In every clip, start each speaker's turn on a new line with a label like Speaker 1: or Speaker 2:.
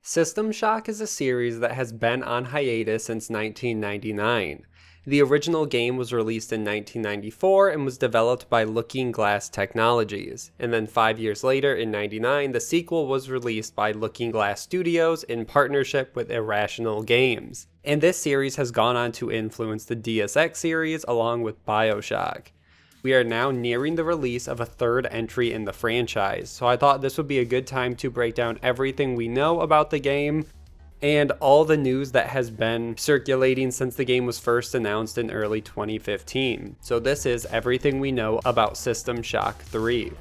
Speaker 1: System Shock is a series that has been on hiatus since 1999. The original game was released in 1994 and was developed by Looking Glass Technologies. And then 5 years later, in 99, the sequel was released by Looking Glass Studios in partnership with Irrational Games. And this series has gone on to influence the Deus Ex series along with Bioshock. We are now nearing the release of a third entry in the franchise, so I thought this would be a good time to break down everything we know about the game and all the news that has been circulating since the game was first announced in early 2015. So this is everything we know about System Shock 3.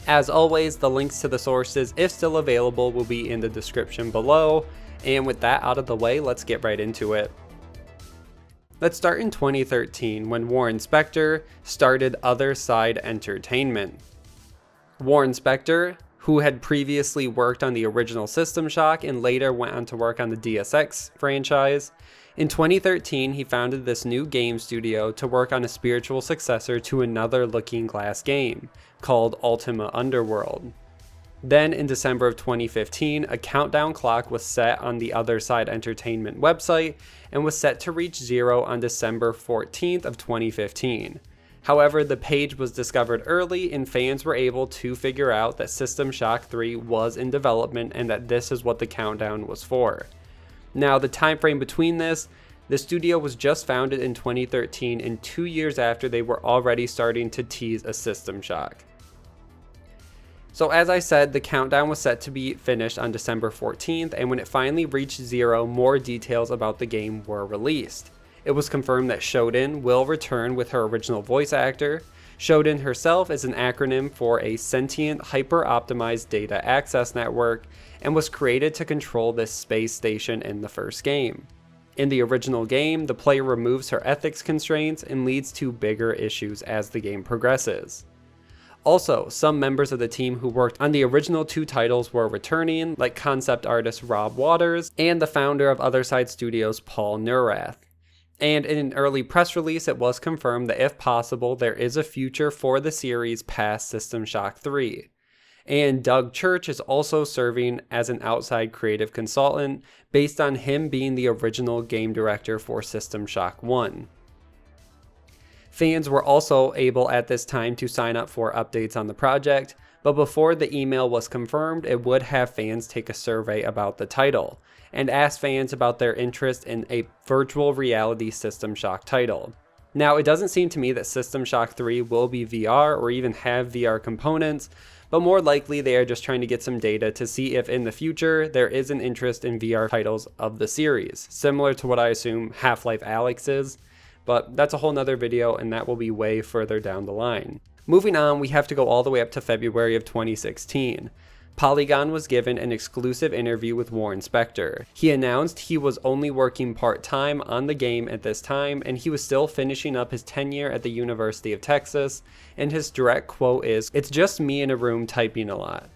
Speaker 1: As always, the links to the sources, if still available, will be in the description below. And with that out of the way, let's get right into it. Let's start in 2013 when Warren Spector started Other Side Entertainment. Warren Spector, who had previously worked on the original System Shock and later went on to work on the Deus Ex franchise, in 2013 he founded this new game studio to work on a spiritual successor to another Looking Glass game called Ultima Underworld. Then in December of 2015, a countdown clock was set on the Other Side Entertainment website and was set to reach 0 on December 14th of 2015. However, the page was discovered early and fans were able to figure out that System Shock 3 was in development and that this is what the countdown was for. Now, the time frame between this, the studio was just founded in 2013 and 2 years after they were already starting to tease a System Shock. So as I said, the countdown was set to be finished on December 14th, and when it finally reached 0, more details about the game were released. It was confirmed that Shodan will return with her original voice actor. Shodan herself is an acronym for a sentient, hyper-optimized data access network, and was created to control this space station in the first game. In the original game, the player removes her ethics constraints and leads to bigger issues as the game progresses. Also, some members of the team who worked on the original 2 titles were returning, like concept artist Rob Waters and the founder of Other Side Studios, Paul Neurath. And in an early press release, it was confirmed that if possible, there is a future for the series past System Shock 3. And Doug Church is also serving as an outside creative consultant based on him being the original game director for System Shock 1. Fans were also able at this time to sign up for updates on the project, but before the email was confirmed, it would have fans take a survey about the title, and ask fans about their interest in a virtual reality System Shock title. Now, it doesn't seem to me that System Shock 3 will be VR or even have VR components, but more likely they are just trying to get some data to see if in the future there is an interest in VR titles of the series, similar to what I assume Half-Life Alyx is. But that's a whole nother video and that will be way further down the line. Moving on, we have to go all the way up to February of 2016. Polygon was given an exclusive interview with Warren Spector. He announced he was only working part-time on the game at this time and he was still finishing up his tenure at the University of Texas, and his direct quote is, "It's just me in a room typing a lot.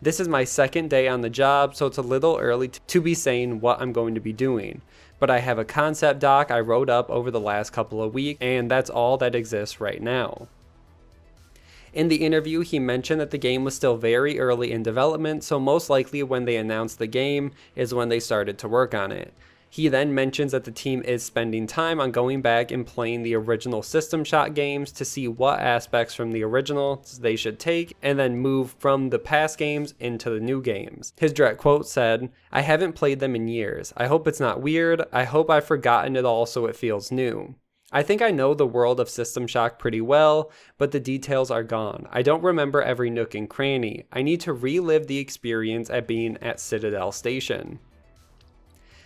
Speaker 1: This is my second day on the job, so it's a little early to be saying what I'm going to be doing. But I have a concept doc I wrote up over the last couple of weeks, and that's all that exists right now." In the interview, he mentioned that the game was still very early in development, so most likely when they announced the game is when they started to work on it. He then mentions that the team is spending time on going back and playing the original System Shock games to see what aspects from the original they should take and then move from the past games into the new games. His direct quote said, "I haven't played them in years. I hope it's not weird. I hope I've forgotten it all so it feels new. I think I know the world of System Shock pretty well, but the details are gone. I don't remember every nook and cranny. I need to relive the experience at being at Citadel Station."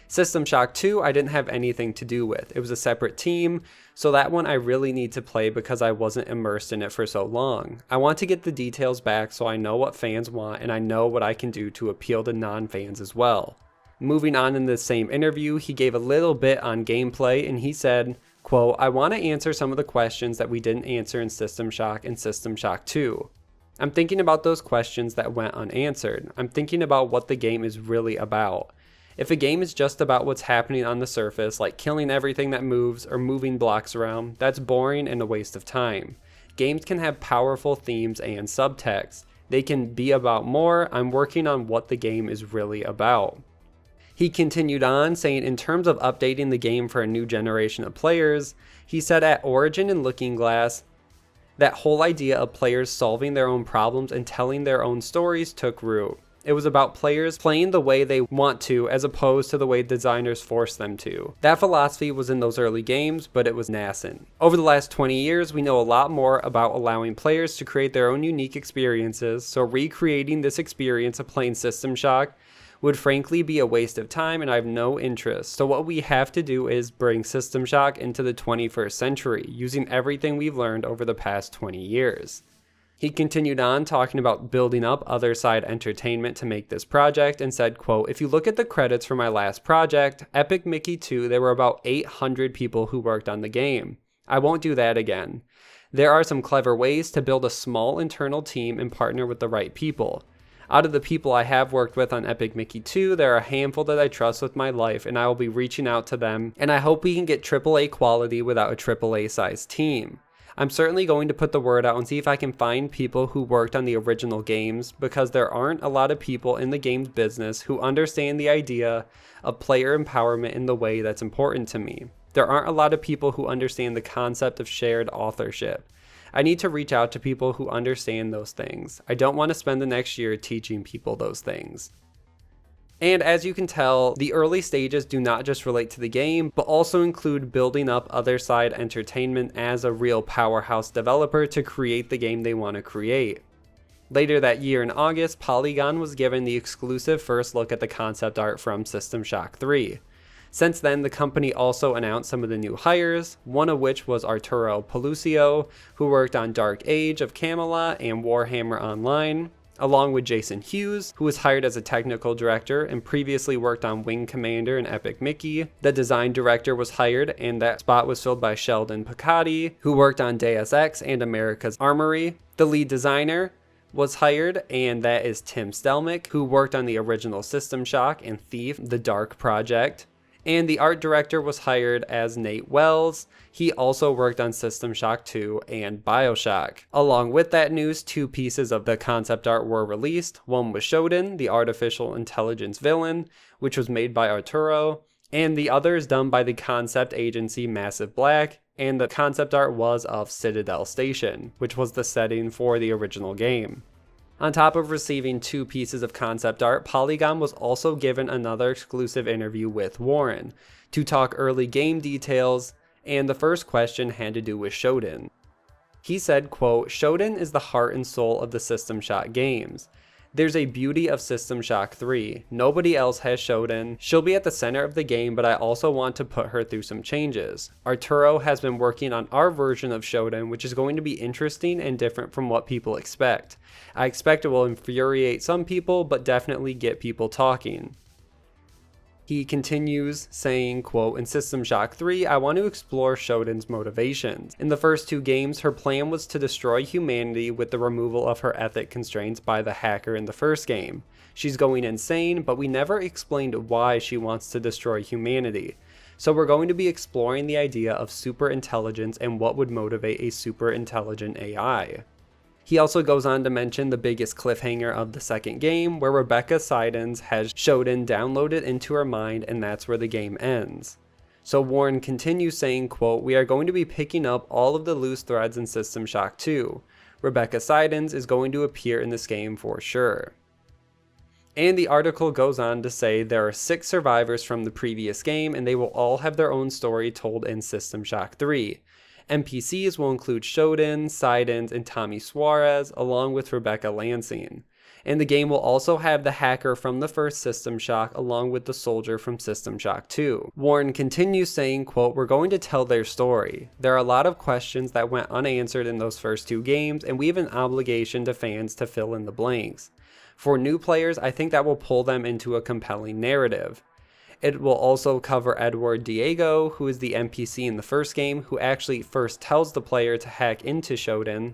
Speaker 1: System Shock 2 I didn't have anything to do with. It was a separate team, so that one I really need to play because I wasn't immersed in it for so long. I want to get the details back so I know what fans want and I know what I can do to appeal to non-fans as well. Moving on in the same interview, he gave a little bit on gameplay and he said, quote, "I want to answer some of the questions that we didn't answer in System Shock and System Shock 2. I'm thinking about those questions that went unanswered. I'm thinking about what the game is really about. If a game is just about what's happening on the surface, like killing everything that moves or moving blocks around, that's boring and a waste of time. Games can have powerful themes and subtext. They can be about more. I'm working on what the game is really about. He continued on, saying in terms of updating the game for a new generation of players, he said at Origin and Looking Glass, that whole idea of players solving their own problems and telling their own stories took root. It was about players playing the way they want to as opposed to the way designers force them to. That philosophy was in those early games, but it was nascent. Over the last 20 years, we know a lot more about allowing players to create their own unique experiences, so recreating this experience of playing System Shock would frankly be a waste of time, and I have no interest. So what we have to do is bring System Shock into the 21st century, using everything we've learned over the past 20 years. He continued on talking about building up Other Side Entertainment to make this project and said, quote, if you look at the credits for my last project, Epic Mickey 2, there were about 800 people who worked on the game. I won't do that again. There are some clever ways to build a small internal team and partner with the right people. Out of the people I have worked with on Epic Mickey 2, there are a handful that I trust with my life, and I will be reaching out to them, and I hope we can get AAA quality without a AAA sized team. I'm certainly going to put the word out and see if I can find people who worked on the original games, because there aren't a lot of people in the games business who understand the idea of player empowerment in the way that's important to me. There aren't a lot of people who understand the concept of shared authorship. I need to reach out to people who understand those things. I don't want to spend the next year teaching people those things. And as you can tell, the early stages do not just relate to the game, but also include building up Other Side Entertainment as a real powerhouse developer to create the game they want to create. Later that year in August, Polygon was given the exclusive first look at the concept art from System Shock 3. Since then, the company also announced some of the new hires, one of which was Arturo Pelucio, who worked on Dark Age of Camelot and Warhammer Online, along with Jason Hughes, who was hired as a technical director and previously worked on Wing Commander and Epic Mickey. The design director was hired, and that spot was filled by Sheldon Piccati, who worked on Deus Ex and America's Armory. The lead designer was hired, and that is Tim Stelmach, who worked on the original System Shock and Thief, The Dark Project. And the art director was hired as Nate Wells. He also worked on System Shock 2 and Bioshock. Along with that news, 2 pieces of the concept art were released. One was Shodan, the artificial intelligence villain, which was made by Arturo, and the other is done by the concept agency Massive Black, and the concept art was of Citadel Station, which was the setting for the original game. On top of receiving 2 pieces of concept art, Polygon was also given another exclusive interview with Warren to talk early game details, and the first question had to do with Shodan. He said, quote, Shodan is the heart and soul of the System Shock games. There's a beauty of System Shock 3. Nobody else has Shodan. She'll be at the center of the game, but I also want to put her through some changes. Arturo has been working on our version of Shodan, which is going to be interesting and different from what people expect. I expect it will infuriate some people, but definitely get people talking. He continues saying, quote, in System Shock 3, I want to explore Shodan's motivations. In the first 2 games, her plan was to destroy humanity with the removal of her ethic constraints by the hacker in the first game. She's going insane, but we never explained why she wants to destroy humanity. So we're going to be exploring the idea of super intelligence and what would motivate a super intelligent AI. He also goes on to mention the biggest cliffhanger of the second game, where Rebecca Seidens has Shodan downloaded into her mind, and that's where the game ends. So Warren continues saying, quote, we are going to be picking up all of the loose threads in System Shock 2. Rebecca Seidens is going to appear in this game for sure. And the article goes on to say there are 6 survivors from the previous game, and they will all have their own story told in System Shock 3. NPCs will include Shodan, Seidens, and Tommy Suarez, along with Rebecca Lansing. And the game will also have the hacker from the first System Shock, along with the soldier from System Shock 2. Warren continues saying, quote, we're going to tell their story. There are a lot of questions that went unanswered in those first 2 games, and we have an obligation to fans to fill in the blanks. For new players, I think that will pull them into a compelling narrative. It will also cover Edward Diego, who is the NPC in the first game, who actually first tells the player to hack into Shodan.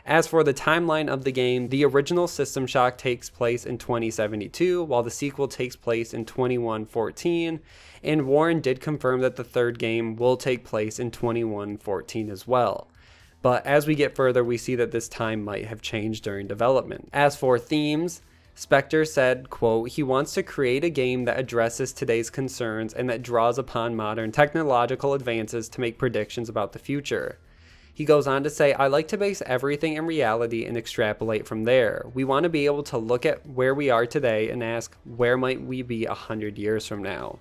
Speaker 1: As for the timeline of the game, the original System Shock takes place in 2072, while the sequel takes place in 2114, and Warren did confirm that the third game will take place in 2114 as well. But as we get further, we see that this time might have changed during development. As for themes, Spector said, quote, he wants to create a game that addresses today's concerns and that draws upon modern technological advances to make predictions about the future. He goes on to say, I like to base everything in reality and extrapolate from there. We want to be able to look at where we are today and ask, where might we be 100 years from now?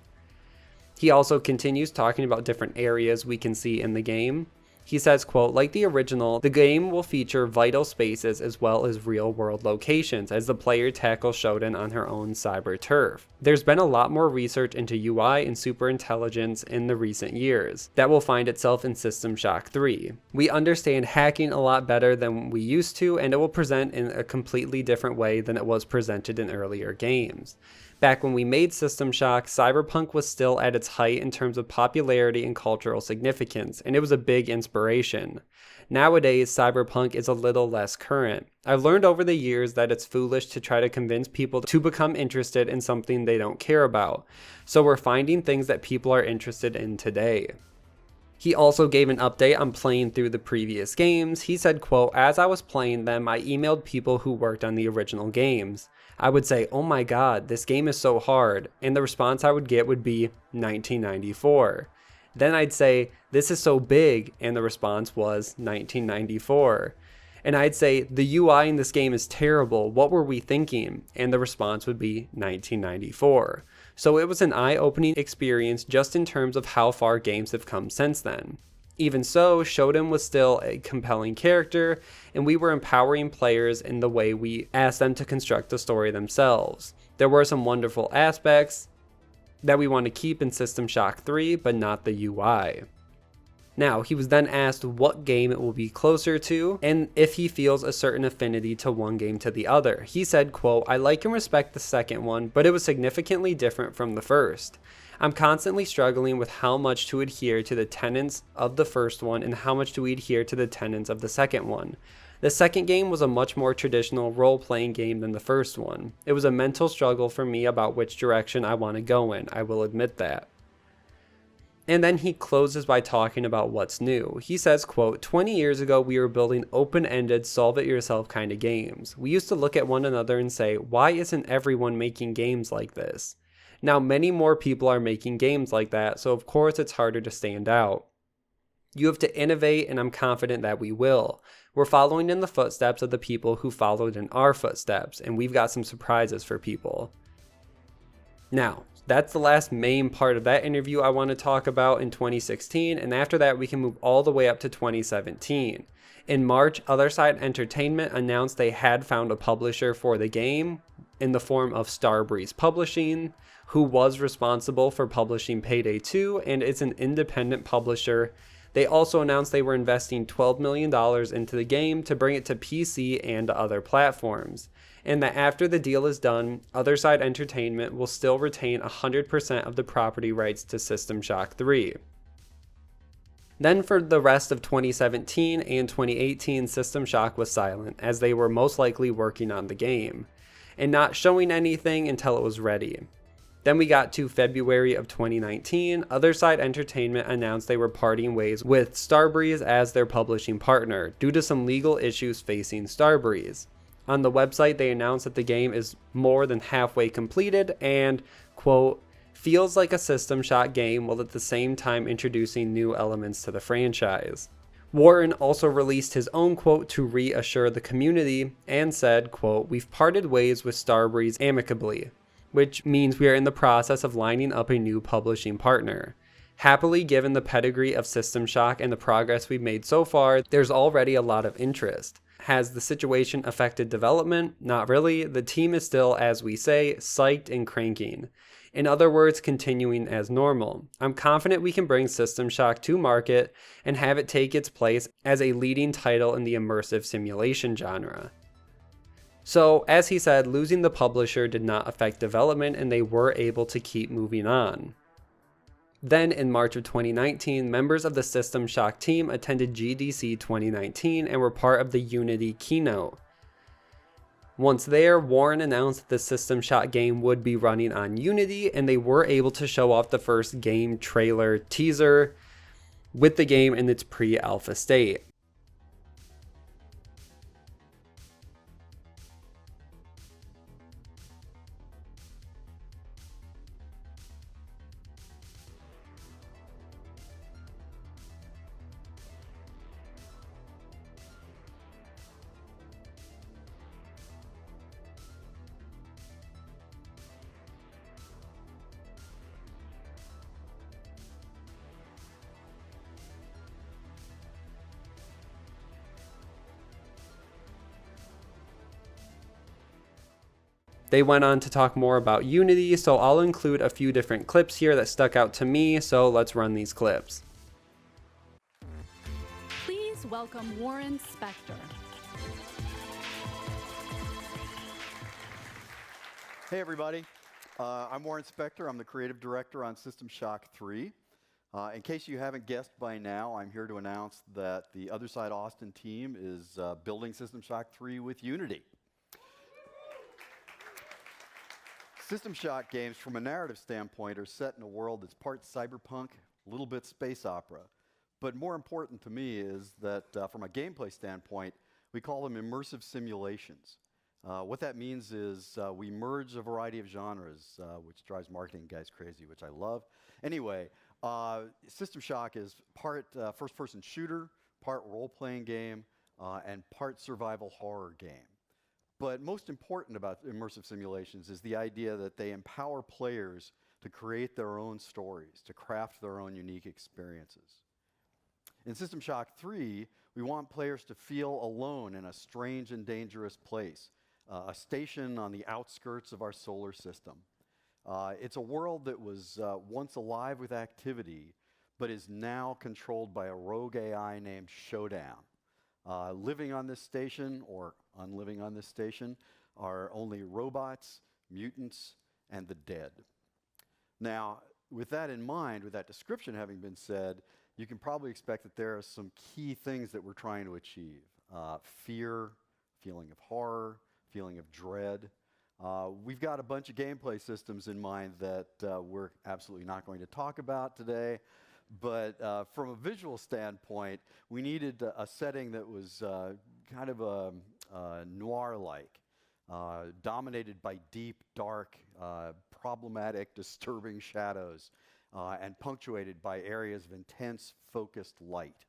Speaker 1: He also continues talking about different areas we can see in the game. He says, quote, like the original, the game will feature vital spaces as well as real-world locations as the player tackles Shodan on her own cyber turf. There's been a lot more research into UI and superintelligence in the recent years that will find itself in System Shock 3. We understand hacking a lot better than we used to, and it will present in a completely different way than it was presented in earlier games. Back when we made System Shock, Cyberpunk was still at its height in terms of popularity and cultural significance, and it was a big inspiration. Nowadays, Cyberpunk is a little less current. I've learned over the years that it's foolish to try to convince people to become interested in something they don't care about, so we're finding things that people are interested in today. He also gave an update on playing through the previous games. He said, quote, as I was playing them, I emailed people who worked on the original games. I would say, oh my god, this game is so hard, and the response I would get would be 1994. Then I'd say, this is so big, and the response was 1994. And I'd say, the UI in this game is terrible, what were we thinking? And the response would be 1994. So it was an eye-opening experience just in terms of how far games have come since then. Even so, Shodan was still a compelling character, and we were empowering players in the way we asked them to construct the story themselves. There were some wonderful aspects that we want to keep in System Shock 3, but not the UI. Now, he was then asked what game it will be closer to, and if he feels a certain affinity to one game to the other. He said, quote, I like and respect the second one, but it was significantly different from the first. I'm constantly struggling with how much to adhere to the tenets of the first one and how much to adhere to the tenets of the second one. The second game was a much more traditional role-playing game than the first one. It was a mental struggle for me about which direction I want to go in, I will admit that. And then he closes by talking about what's new. He says, quote, 20 years ago we were building open-ended, solve-it-yourself kind of games. We used to look at one another and say, why isn't everyone making games like this? Now many more people are making games like that, so of course it's harder to stand out. You have to innovate, and I'm confident that we will. We're following in the footsteps of the people who followed in our footsteps, and we've got some surprises for people. Now, that's the last main part of that interview I want to talk about in 2016, and after that we can move all the way up to 2017. In March, Otherside Entertainment announced they had found a publisher for the game in the form of Starbreeze Publishing, who was responsible for publishing Payday 2 and is an independent publisher. They also announced they were investing $12 million into the game to bring it to PC and other platforms, and that after the deal is done, Otherside Entertainment will still retain 100% of the property rights to System Shock 3. Then for the rest of 2017 and 2018, System Shock was silent, as they were most likely working on the game, and not showing anything until it was ready. Then we got to February of 2019. Otherside Entertainment announced they were parting ways with Starbreeze as their publishing partner, due to some legal issues facing Starbreeze. On the website, they announced that the game is more than halfway completed and, quote, feels like a System Shock game while at the same time introducing new elements to the franchise. Warren also released his own quote to reassure the community and said, quote, we've parted ways with Starbreeze amicably, which means we are in the process of lining up a new publishing partner. Happily, given the pedigree of System Shock and the progress we've made so far, there's already a lot of interest. Has the situation affected development? Not really. The team is still, as we say, psyched and cranking. In other words, continuing as normal. I'm confident we can bring System Shock to market and have it take its place as a leading title in the immersive simulation genre. So, as he said, losing the publisher did not affect development and they were able to keep moving on. Then, in March of 2019, members of the System Shock team attended GDC 2019 and were part of the Unity keynote. Once there, Warren announced that the System Shock game would be running on Unity, and they were able to show off the first game trailer teaser with the game in its pre-alpha state. They went on to talk more about Unity, so I'll include a few different clips here that stuck out to me, so let's run these clips.
Speaker 2: Please welcome Warren Spector.
Speaker 3: Hey everybody, I'm Warren Spector. I'm the creative director on System Shock 3. In case you haven't guessed by now, I'm here to announce that the Other Side Austin team is building System Shock 3 with Unity. System Shock games, from a narrative standpoint, are set in a world that's part cyberpunk, a little bit space opera. But more important to me is that from a gameplay standpoint, we call them immersive simulations. What that means is we merge a variety of genres, which drives marketing guys crazy, which I love. Anyway, System Shock is part first-person shooter, part role-playing game, and part survival horror game. But most important about immersive simulations is the idea that they empower players to create their own stories, to craft their own unique experiences. In System Shock 3, we want players to feel alone in a strange and dangerous place, a station on the outskirts of our solar system. It's a world that was once alive with activity, but is now controlled by a rogue AI named Showdown. Living on this station, or unliving on this station, are only robots, mutants, and the dead. Now, with that in mind, with that description having been said, you can probably expect that there are some key things that we're trying to achieve. Fear, feeling of horror, feeling of dread. We've got a bunch of gameplay systems in mind that we're absolutely not going to talk about today. But from a visual standpoint, we needed a setting that was kind of noir-like, dominated by deep, dark, problematic, disturbing shadows, and punctuated by areas of intense, focused light.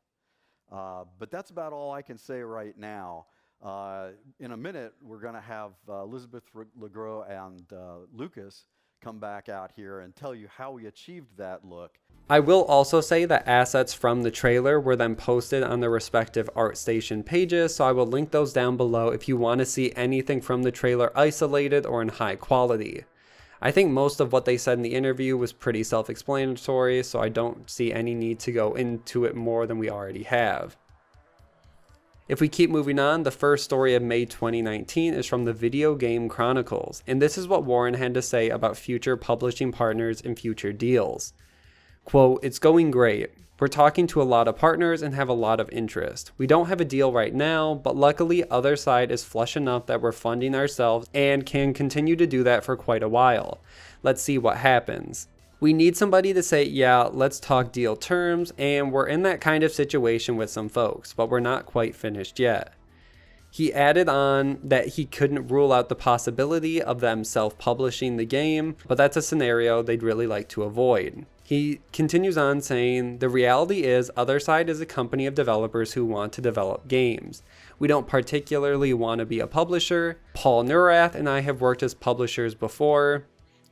Speaker 3: But that's about all I can say right now. In a minute, we're going to have Elizabeth Legros and Lucas come back out here and tell you how we achieved that look.
Speaker 1: I will also say that assets from the trailer were then posted on the respective ArtStation pages, so I will link those down below if you want to see anything from the trailer isolated or in high quality. I think most of what they said in the interview was pretty self-explanatory, so I don't see any need to go into it more than we already have. If we keep moving on, the first story of May 2019 is from the Video Game Chronicles, and this is what Warren had to say about future publishing partners and future deals. Quote, "It's going great. We're talking to a lot of partners and have a lot of interest. We don't have a deal right now, but luckily Other Side is flush enough that we're funding ourselves and can continue to do that for quite a while. Let's see what happens. We need somebody to say, yeah, let's talk deal terms, and we're in that kind of situation with some folks, but we're not quite finished yet." He added on that he couldn't rule out the possibility of them self-publishing the game, but that's a scenario they'd really like to avoid. He continues on saying, "The reality is Other Side is a company of developers who want to develop games. We don't particularly want to be a publisher. Paul Neurath and I have worked as publishers before.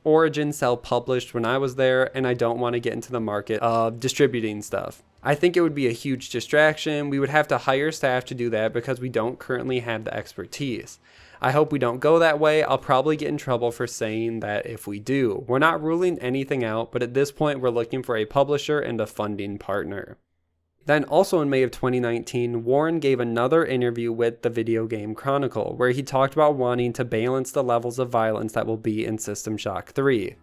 Speaker 1: Origin self-published when I was there, and I don't want to get into the market of distributing stuff. I think it would be a huge distraction. We would have to hire staff to do that because we don't currently have the expertise. I hope we don't go that way. I'll probably get in trouble for saying that if we do. We're not ruling anything out, but at this point we're looking for a publisher and a funding partner." Then also in May of 2019, Warren gave another interview with the Video Game Chronicle, where he talked about wanting to balance the levels of violence that will be in System Shock 3.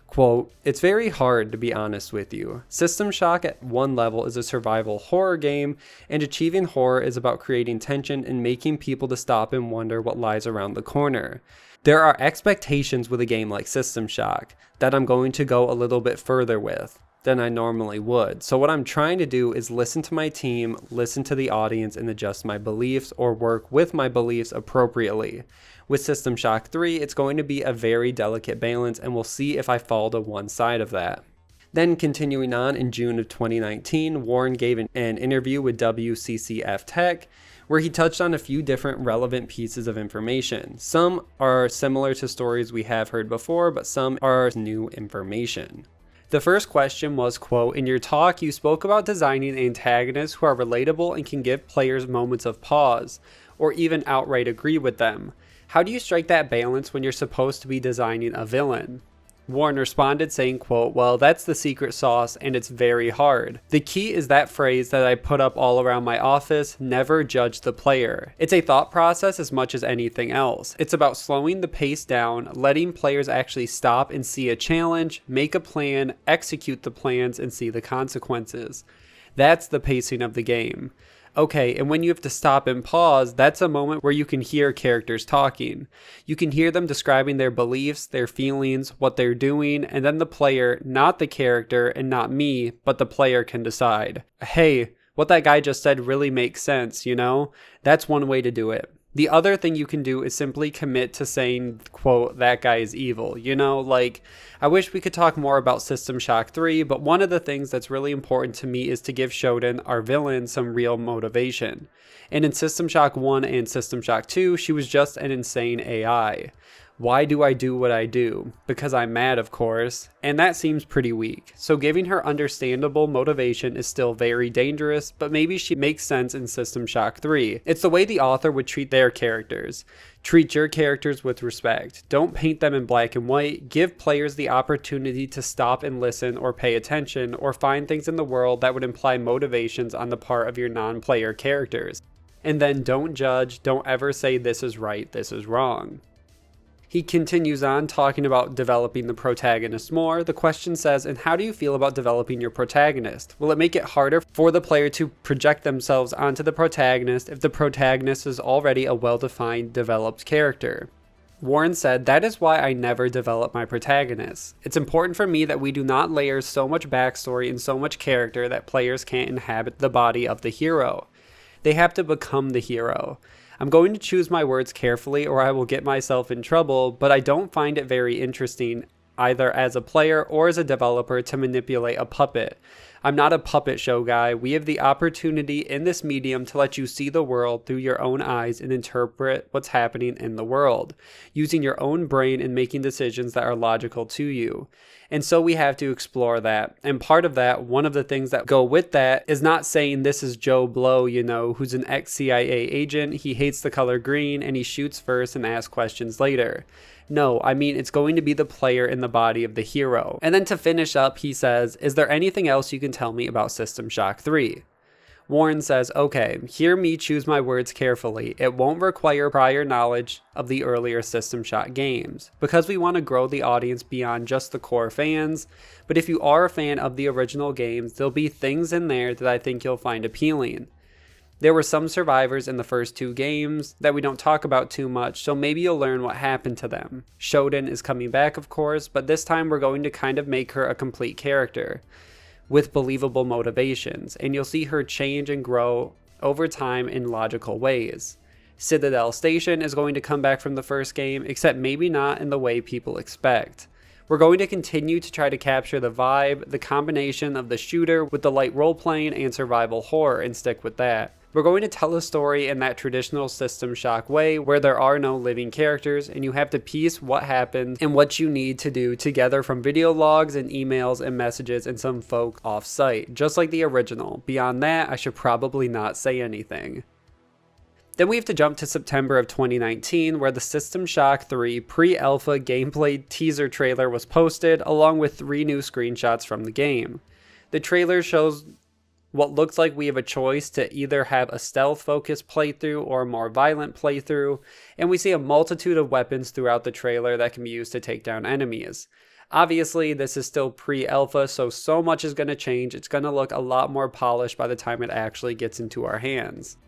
Speaker 1: Quote, "It's very hard, to be honest with you. System Shock at one level is a survival horror game, and achieving horror is about creating tension and making people to stop and wonder what lies around the corner. There are expectations with a game like System Shock that I'm going to go a little bit further with than I normally would. So what I'm trying to do is listen to my team, listen to the audience, and adjust my beliefs or work with my beliefs appropriately. With System Shock 3, it's going to be a very delicate balance, and we'll see if I fall to one side of that." Then continuing on, in June of 2019, Warren gave an interview with WCCF Tech, where he touched on a few different relevant pieces of information. Some are similar to stories we have heard before, but some are new information. The first question was, quote, "In your talk, you spoke about designing antagonists who are relatable and can give players moments of pause, or even outright agree with them. How do you strike that balance when you're supposed to be designing a villain? Warren responded saying, quote, well, that's the secret sauce and it's very hard. The key is that phrase that I put up all around my office, never judge the player. It's a thought process as much as anything else. It's about slowing the pace down, letting players actually stop and see a challenge, make a plan, execute the plans, and see the consequences. That's the pacing of the game. Okay, and when you have to stop and pause, that's a moment where you can hear characters talking. You can hear them describing their beliefs, their feelings, what they're doing, and then the player, not the character and not me, but the player can decide. Hey, what that guy just said really makes sense, you know? That's one way to do it. The other thing you can do is simply commit to saying, quote, that guy is evil. You know, like, I wish we could talk more about System Shock 3, but one of the things that's really important to me is to give Shoten, our villain, some real motivation. And in System Shock 1 and System Shock 2, she was just an insane AI. Why do I do what I do? Because I'm mad, of course, and that seems pretty weak. So giving her understandable motivation is still very dangerous, but maybe she makes sense in System Shock 3. It's the way the author would treat their characters. Treat your characters with respect. Don't paint them in black and white. Give players the opportunity to stop and listen or pay attention or find things in the world that would imply motivations on the part of your non-player characters. And then don't judge, don't ever say this is right, this is wrong. He continues on talking about developing the protagonist more. The question says, and how do you feel about developing your protagonist? Will it make it harder for the player to project themselves onto the protagonist if the protagonist is already a well-defined, developed character? Warren said, that is why I never develop my protagonists. It's important for me that we do not layer so much backstory and so much character that players can't inhabit the body of the hero. They have to become the hero. I'm going to choose my words carefully or I will get myself in trouble, but I don't find it very interesting either as a player or as a developer to manipulate a puppet. I'm not a puppet show guy. We have the opportunity in this medium to let you see the world through your own eyes and interpret what's happening in the world, using your own brain and making decisions that are logical to you. And so we have to explore that. And part of that, one of the things that go with that is not saying this is Joe Blow, you know, who's an ex-CIA agent, he hates the color green, and he shoots first and asks questions later. No, I mean, it's going to be the player in the body of the hero. And then to finish up, he says, is there anything else you can tell me about System Shock 3? Warren says, okay, hear me choose my words carefully. It won't require prior knowledge of the earlier System Shock games, because we want to grow the audience beyond just the core fans. But if you are a fan of the original games, there'll be things in there that I think you'll find appealing. There were some survivors in the first two games that we don't talk about too much, so maybe you'll learn what happened to them. Shoten is coming back, of course, but this time we're going to kind of make her a complete character with believable motivations, and you'll see her change and grow over time in logical ways. Citadel Station is going to come back from the first game, except maybe not in the way people expect. We're going to continue to try to capture the vibe, the combination of the shooter with the light role-playing and survival horror, and stick with that. We're going to tell a story in that traditional System Shock way where there are no living characters and you have to piece what happened and what you need to do together from video logs and emails and messages and some folk off-site, just like the original. Beyond that, I should probably not say anything. Then we have to jump to September of 2019 where the System Shock 3 pre-alpha gameplay teaser trailer was posted along with 3 new screenshots from the game. The trailer shows what looks like we have a choice to either have a stealth-focused playthrough or a more violent playthrough, and we see a multitude of weapons throughout the trailer that can be used to take down enemies. Obviously, this is still pre-alpha, so much is going to change. It's going to look a lot more polished by the time it actually gets into our hands.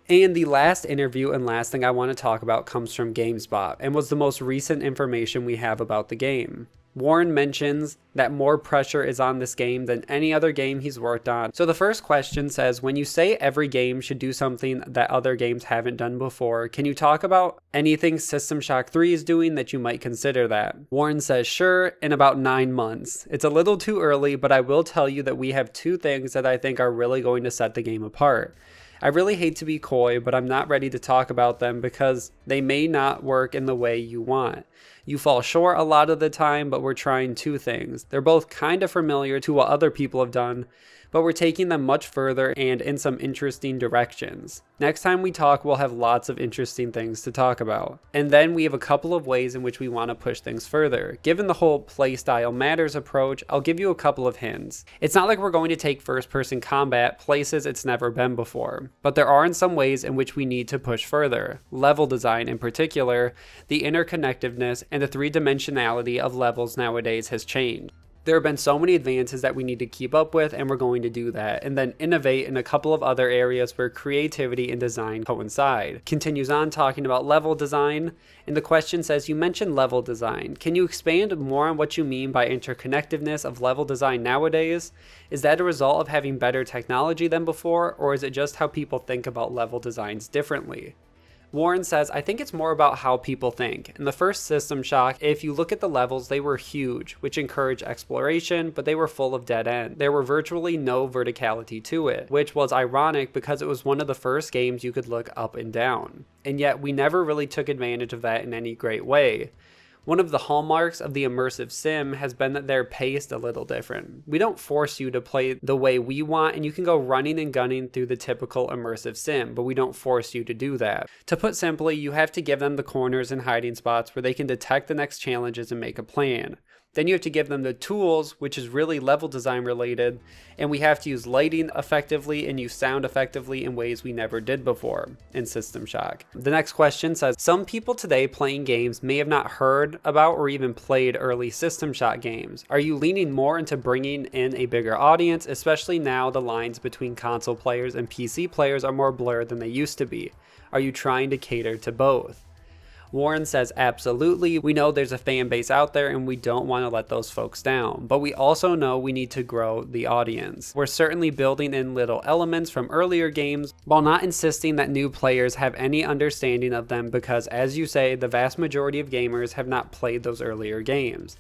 Speaker 1: And the last interview and last thing I want to talk about comes from GameSpot and was the most recent information we have about the game. Warren mentions that more pressure is on this game than any other game he's worked on. So the first question says, when you say every game should do something that other games haven't done before, can you talk about anything System Shock 3 is doing that you might consider that? Warren says, sure, in about 9 months. It's a little too early, but I will tell you that we have 2 things that I think are really going to set the game apart. I really hate to be coy, but I'm not ready to talk about them because they may not work in the way you want. You fall short a lot of the time, but we're trying 2 things. They're both kind of familiar to what other people have done, but we're taking them much further and in some interesting directions. Next time we talk, we'll have lots of interesting things to talk about. And then we have a couple of ways in which we want to push things further. Given the whole playstyle matters approach, I'll give you a couple of hints. It's not like we're going to take first-person combat places it's never been before, but there are in some ways in which we need to push further. Level design in particular, the interconnectedness and the 3-dimensionality of levels nowadays has changed. There have been so many advances that we need to keep up with, and we're going to do that, and then innovate in a couple of other areas where creativity and design coincide. Continues on talking about level design, and the question says, you mentioned level design. Can you expand more on what you mean by interconnectedness of level design nowadays? Is that a result of having better technology than before, or is it just how people think about level designs differently? Warren says, I think it's more about how people think. In the first System Shock, if you look at the levels, they were huge, which encouraged exploration, but they were full of dead end. There were virtually no verticality to it, which was ironic because it was one of the first games you could look up and down. And yet we never really took advantage of that in any great way. One of the hallmarks of the immersive sim has been that they're paced a little different. We don't force you to play the way we want, and you can go running and gunning through the typical immersive sim, but we don't force you to do that. To put simply, you have to give them the corners and hiding spots where they can detect the next challenges and make a plan. Then you have to give them the tools, which is really level design related, and we have to use lighting effectively and use sound effectively in ways we never did before in System Shock. The next question says, some people today playing games may have not heard about or even played early System Shock games. Are you leaning more into bringing in a bigger audience, especially now the lines between console players and PC players are more blurred than they used to be? Are you trying to cater to both? Warren says, absolutely. We know there's a fan base out there and we don't want to let those folks down, but we also know we need to grow the audience. We're certainly building in little elements from earlier games while not insisting that new players have any understanding of them because, as you say, the vast majority of gamers have not played those earlier games.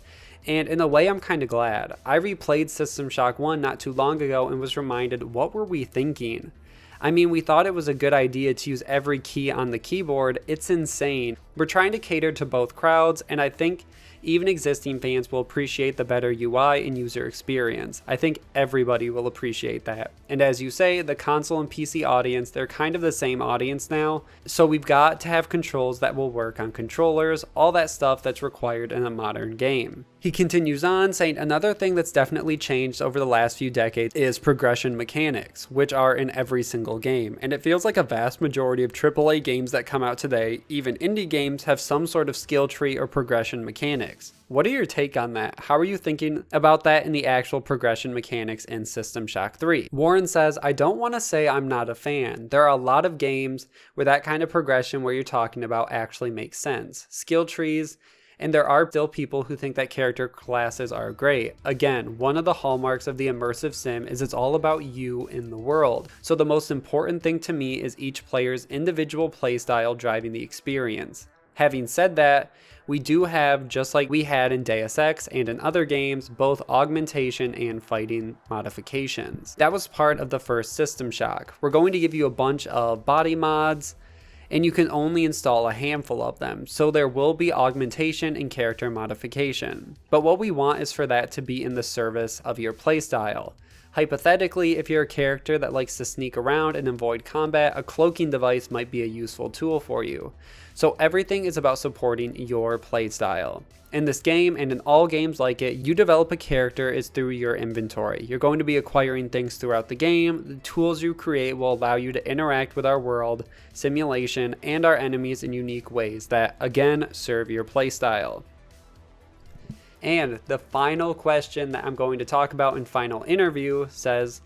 Speaker 1: And in a way, I'm kind of glad. I replayed System Shock 1 not too long ago and was reminded, what were we thinking? I mean, we thought it was a good idea to use every key on the keyboard. It's insane. We're trying to cater to both crowds, and I think even existing fans will appreciate the better UI and user experience. I think everybody will appreciate that. And as you say, the console and PC audience, they're kind of the same audience now, so we've got to have controls that will work on controllers, all that stuff that's required in a modern game. He continues on saying, another thing that's definitely changed over the last few decades is progression mechanics, which are in every single game. And it feels like a vast majority of AAA games that come out today, even indie games, have some sort of skill tree or progression mechanics. What are your take on that? How are you thinking about that in the actual progression mechanics in System Shock 3? Warren says, I don't want to say I'm not a fan. There are a lot of games where that kind of progression where you're talking about actually makes sense. Skill trees, and there are still people who think that character classes are great. Again, one of the hallmarks of the immersive sim is it's all about you in the world. So the most important thing to me is each player's individual playstyle driving the experience. Having said that, we do have, just like we had in Deus Ex and in other games, both augmentation and fighting modifications. That was part of the first System Shock. We're going to give you a bunch of body mods, and you can only install a handful of them, so there will be augmentation and character modification. But what we want is for that to be in the service of your playstyle. Hypothetically, if you're a character that likes to sneak around and avoid combat, a cloaking device might be a useful tool for you. So everything is about supporting your playstyle. In this game, and in all games like it, you develop a character is through your inventory. You're going to be acquiring things throughout the game. The tools you create will allow you to interact with our world, simulation, and our enemies in unique ways that, again, serve your playstyle. And the final question that I'm going to talk about in final interview says,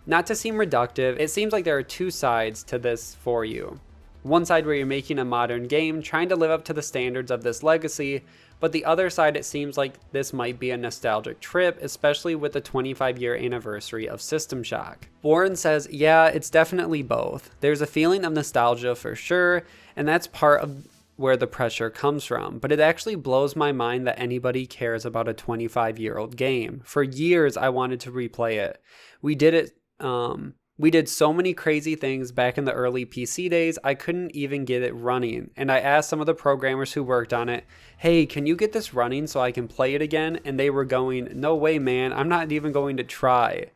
Speaker 1: Not to seem reductive, it seems like there are two sides to this for you. One side where you're making a modern game, trying to live up to the standards of this legacy, but the other side, it seems like this might be a nostalgic trip, especially with the 25-year anniversary of System Shock. Warren says, yeah, it's definitely both. There's a feeling of nostalgia for sure, and that's part of where the pressure comes from, but it actually blows my mind that anybody cares about a 25-year-old game. For years, I wanted to replay it. We did so many crazy things back in the early PC days, I couldn't even get it running. And I asked some of the programmers who worked on it, hey, can you get this running so I can play it again? And they were going, no way, man, I'm not even going to try.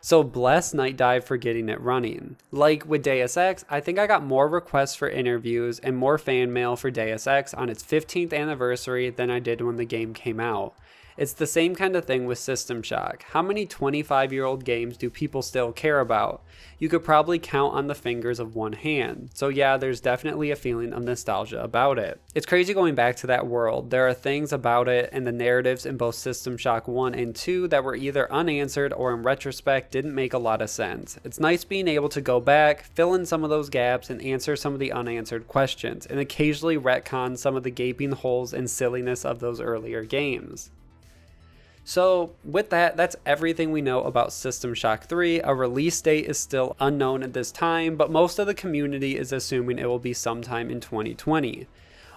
Speaker 1: So bless Night Dive for getting it running. Like with Deus Ex, I think I got more requests for interviews and more fan mail for Deus Ex on its 15th anniversary than I did when the game came out. It's the same kind of thing with System Shock. How many 25-year-old games do people still care about? You could probably count on the fingers of one hand. So yeah, there's definitely a feeling of nostalgia about it. It's crazy going back to that world. There are things about it and the narratives in both System Shock 1 and 2 that were either unanswered or in retrospect didn't make a lot of sense. It's nice being able to go back, fill in some of those gaps, and answer some of the unanswered questions, and occasionally retcon some of the gaping holes and silliness of those earlier games. So with that, that's everything we know about System Shock 3. A release date is still unknown at this time, but most of the community is assuming it will be sometime in 2020.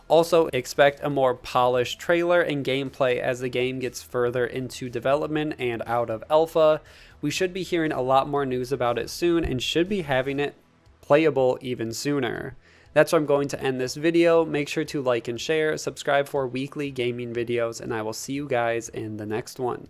Speaker 1: Also, expect a more polished trailer and gameplay as the game gets further into development and out of alpha. We should be hearing a lot more news about it soon and should be having it playable even sooner. That's where I'm going to end this video. Make sure to like and share, subscribe for weekly gaming videos, and I will see you guys in the next one.